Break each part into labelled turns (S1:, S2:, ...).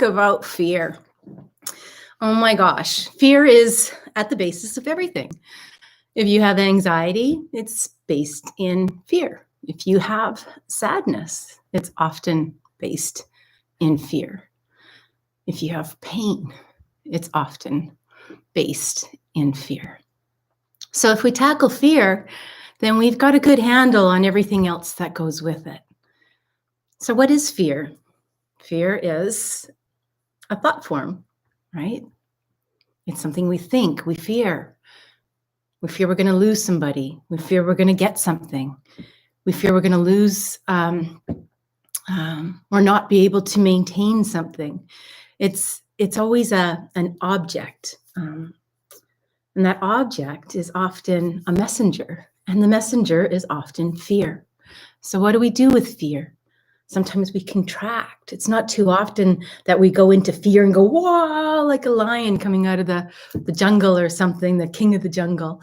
S1: about fear. Oh my gosh, fear is at the basis of everything. If you have anxiety, it's based in fear. If you have sadness, it's often based in fear. If you have pain, it's often based in fear. So if we tackle fear, then we've got a good handle on everything else that goes with it. So what is fear? Fear is a thought form, right? It's something we think, we fear. We fear we're going to lose somebody. We fear we're going to get something. We fear we're going to lose or not be able to maintain something. It's always an object. And that object is often a messenger. And the messenger is often fear. So what do we do with fear? Sometimes we contract. It's not too often that we go into fear and go, whoa, like a lion coming out of the jungle or something, the king of the jungle.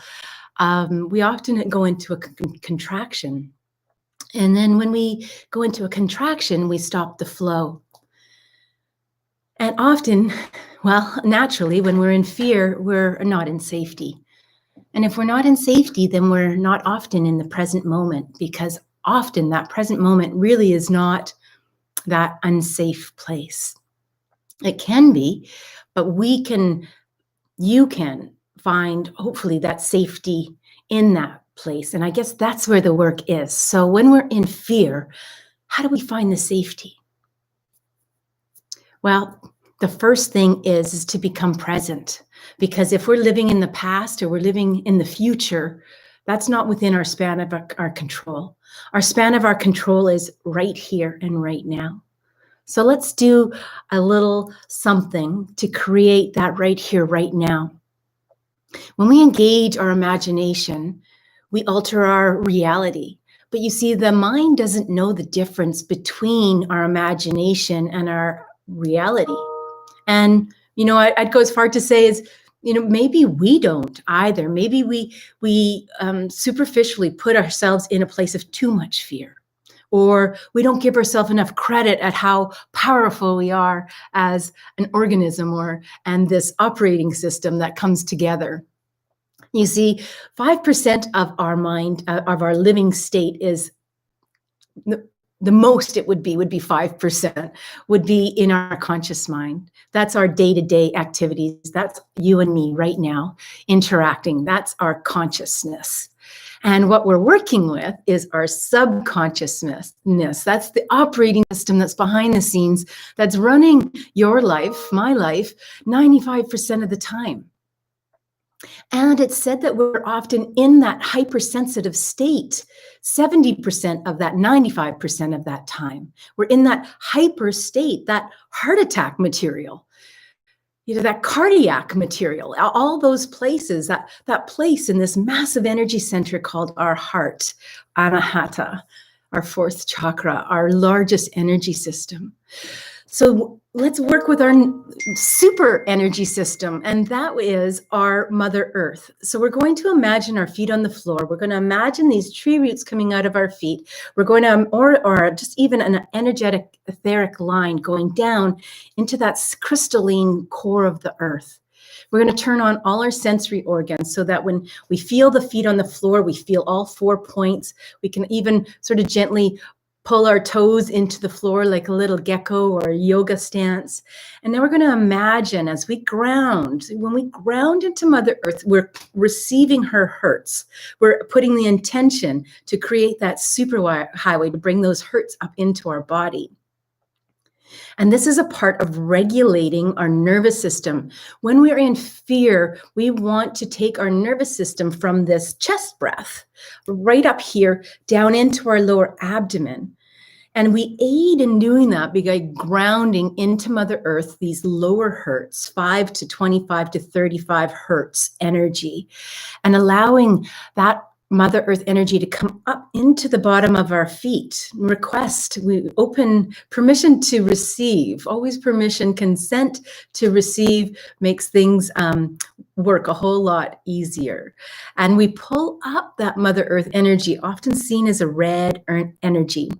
S1: We often go into a contraction. And then when we go into a contraction, we stop the flow. And often, well, naturally, when we're in fear, we're not in safety. And if we're not in safety, then we're not often in the present moment, because often that present moment really is not that unsafe place. It can be, but you can find hopefully that safety in that place. And I guess that's where the work is. So when we're in fear, how do we find the safety? Well, the first thing is to become present, because if we're living in the past or we're living in the future, that's not within our span of our control. Our span of our control is right here and right now. So let's do a little something to create that right here, right now. When we engage our imagination, we alter our reality. But you see, the mind doesn't know the difference between our imagination and our reality. And, I'd go as far to say is, maybe we don't either. Maybe we superficially put ourselves in a place of too much fear, or we don't give ourselves enough credit at how powerful we are as an organism and this operating system that comes together. You see, 5% of our mind, of our living state is the most it would be 5%, would be in our conscious mind. That's our day-to-day activities. That's you and me right now interacting. That's our consciousness. And what we're working with is our subconsciousness. That's the operating system that's behind the scenes, that's running your life, my life, 95% of the time. And it's said that we're often in that hypersensitive state 70% of that, 95% of that time. We're in that hyper state, that heart attack material, that cardiac material, all those places, that place in this massive energy center called our heart, Anahata, our fourth chakra, our largest energy system. So let's work with our super energy system, and that is our Mother Earth. So we're going to imagine our feet on the floor. We're going to imagine these tree roots coming out of our feet. We're going to, or just even an energetic etheric line going down into that crystalline core of the earth. We're going to turn on all our sensory organs so that when we feel the feet on the floor, we feel all 4 points. We can even sort of gently pull our toes into the floor like a little gecko or a yoga stance. And then we're going to imagine as we ground, when we ground into Mother Earth, we're receiving her hertz. We're putting the intention to create that super highway to bring those hertz up into our body. And this is a part of regulating our nervous system. When we're in fear, we want to take our nervous system from this chest breath right up here down into our lower abdomen. And we aid in doing that by grounding into Mother Earth, these lower hertz, 5 to 25 to 35 hertz energy, and allowing that Mother Earth energy to come up into the bottom of our feet. We open permission to receive, always permission, consent to receive makes things work a whole lot easier. And we pull up that Mother Earth energy, often seen as a red energy.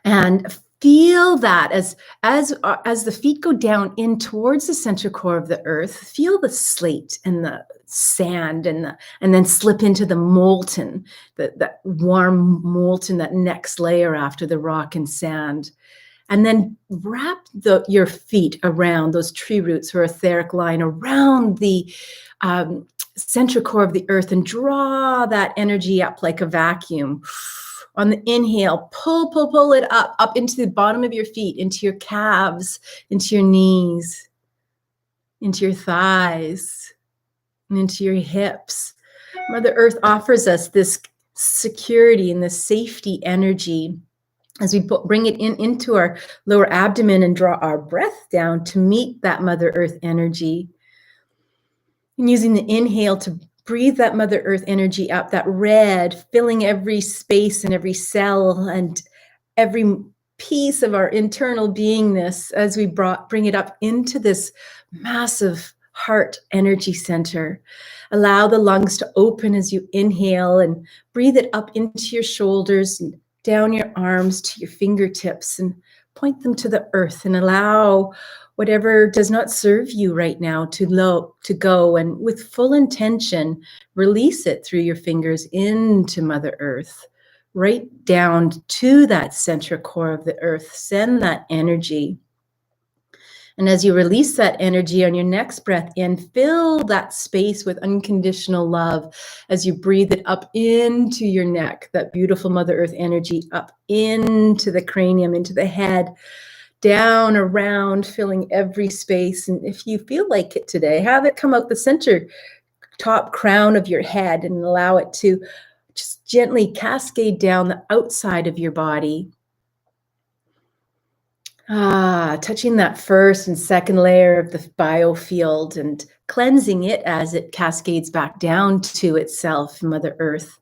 S1: And Feel that as the feet go down in towards the center core of the earth, feel the slate and the sand and then slip into the molten, that warm molten, that next layer after the rock and sand. And then wrap your feet around those tree roots or etheric line around the center core of the earth and draw that energy up like a vacuum. On the inhale, pull it up into the bottom of your feet, into your calves, into your knees, into your thighs, and into your hips. Mother Earth offers us this security and this safety energy as we bring it into our lower abdomen and draw our breath down to meet that Mother Earth energy. And using the inhale to breathe that Mother Earth energy up, that red, filling every space and every cell and every piece of our internal beingness as we bring it up into this massive heart energy center. Allow the lungs to open as you inhale and breathe it up into your shoulders and down your arms to your fingertips and point them to the earth and allow whatever does not serve you right now to go, and with full intention, release it through your fingers into Mother Earth, right down to that center core of the earth. Send that energy. And as you release that energy on your next breath in, fill that space with unconditional love as you breathe it up into your neck, that beautiful Mother Earth energy up into the cranium, into the head, down, around, filling every space. And if you feel like it today, have it come out the center top crown of your head and allow it to just gently cascade down the outside of your body. Touching that first and second layer of the biofield and cleansing it as it cascades back down to itself, Mother Earth.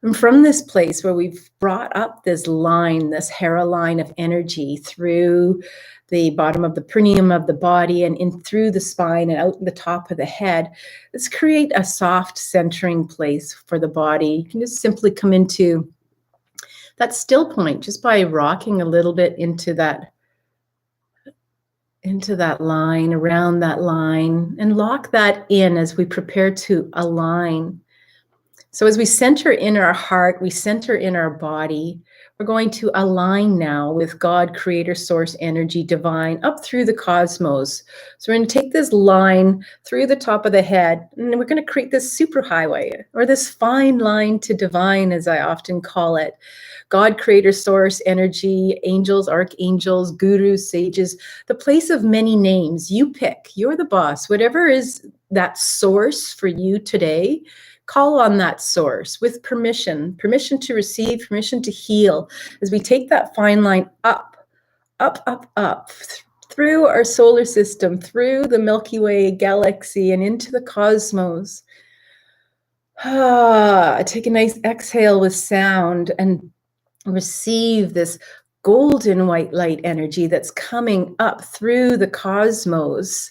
S1: And from this place where we've brought up this line, this Hera line of energy through the bottom of the perineum of the body and in through the spine and out the top of the head, let's create a soft centering place for the body. You can just simply come into that still point just by rocking a little bit into that line, around that line, and lock that in as we prepare to align. So as we center in our heart, we center in our body, we're going to align now with God, Creator, Source, Energy, Divine, up through the cosmos. So we're going to take this line through the top of the head, and we're going to create this superhighway, or this fine line to divine, as I often call it. God, Creator, Source, Energy, angels, archangels, gurus, sages, the place of many names. You pick, you're the boss. Whatever is that source for you today, call on that source with permission to receive, permission to heal, as we take that fine line up, through our solar system, through the Milky Way galaxy and into the cosmos. Take a nice exhale with sound and receive this golden white light energy that's coming up through the cosmos.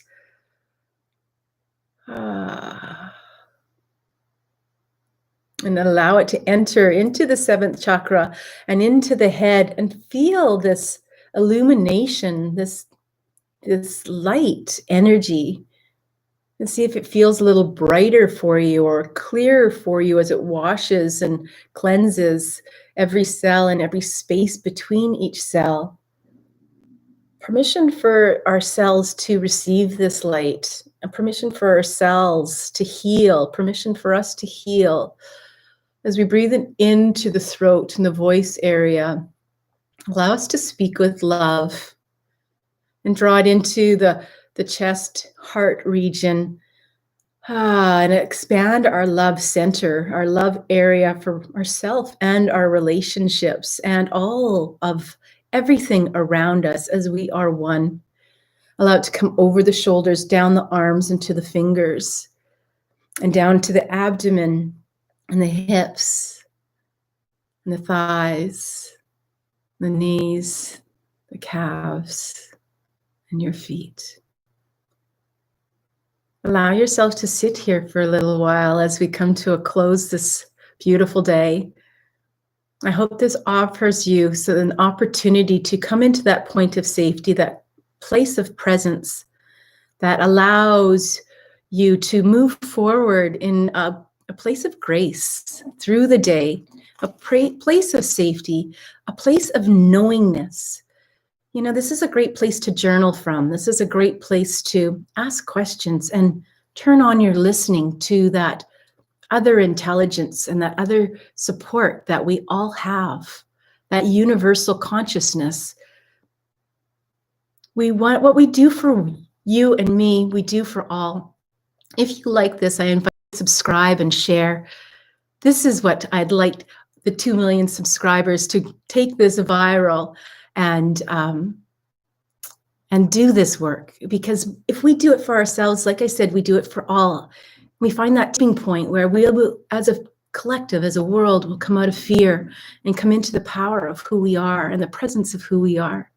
S1: And allow it to enter into the seventh chakra and into the head and feel this illumination, this light energy, and see if it feels a little brighter for you or clearer for you as it washes and cleanses every cell and every space between each cell. Permission for our cells to receive this light, and permission for our cells to heal, permission for us to heal. As we breathe it into the throat and the voice area, allow us to speak with love and draw it into the chest, heart region, and expand our love center, our love area for ourselves and our relationships and all of everything around us as we are one. Allow it to come over the shoulders, down the arms and to the fingers, and down to the abdomen, and the hips, and the thighs, the knees, the calves, and your feet. Allow yourself to sit here for a little while as we come to a close this beautiful day. I hope this offers you an opportunity to come into that point of safety, that place of presence that allows you to move forward in a place of grace through the day, a place of safety, a place of knowingness. You know, this is a great place to journal from. This is a great place to ask questions and turn on your listening to that other intelligence and that other support that we all have, that universal consciousness. We want what we do for you and me, we do for all. If you like this, I invite you to subscribe and share. This is what I'd like the 2 million subscribers to take this viral and do this work. Because if we do it for ourselves, like I said, we do it for all. We find that tipping point where we will, as a collective, as a world, will come out of fear and come into the power of who we are and the presence of who we are.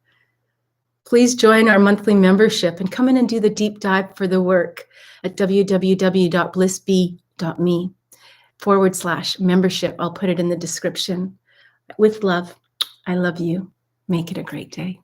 S1: Please join our monthly membership and come in and do the deep dive for the work at www.blissbe.me/membership. I'll put it in the description. With love, I love you. Make it a great day.